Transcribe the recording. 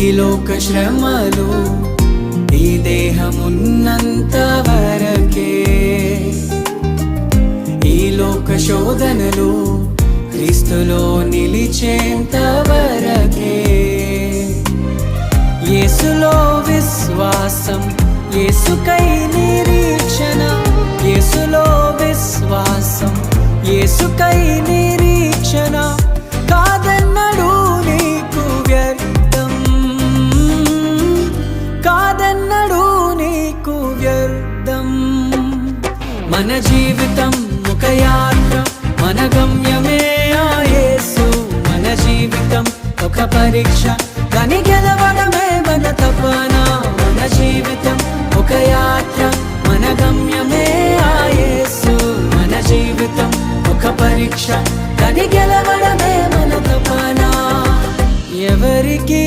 ఈ లోక శ్రమలు ఈ దేహమున్నంత వరకే, ఈ లోక శోధనలు క్రీస్తులో నిలిచేంత వరకే. యేసులో విశ్వాసం, యేసుకై నిరీక్షణ, యేసులో విశ్వాసం, యేసుకై నిరీక్షణ. కాదన్నడు నీకు వ్యర్థం, కాదన్నడు నీకు వ్యర్థం. మన జీవితం ఒక యాత్ర, మన గమ్యమే ఆ యేసు. మన జీవితం ఒక పరీక్ష, దాని గెలవడమే మన తపన. మన జీవితం ఒక యాత్ర, మన గమ్యమే ఆ యేసు. మన జీవితం ఒక పరీక్ష, దాని గెలవడమే మన తపన. ఎవరికి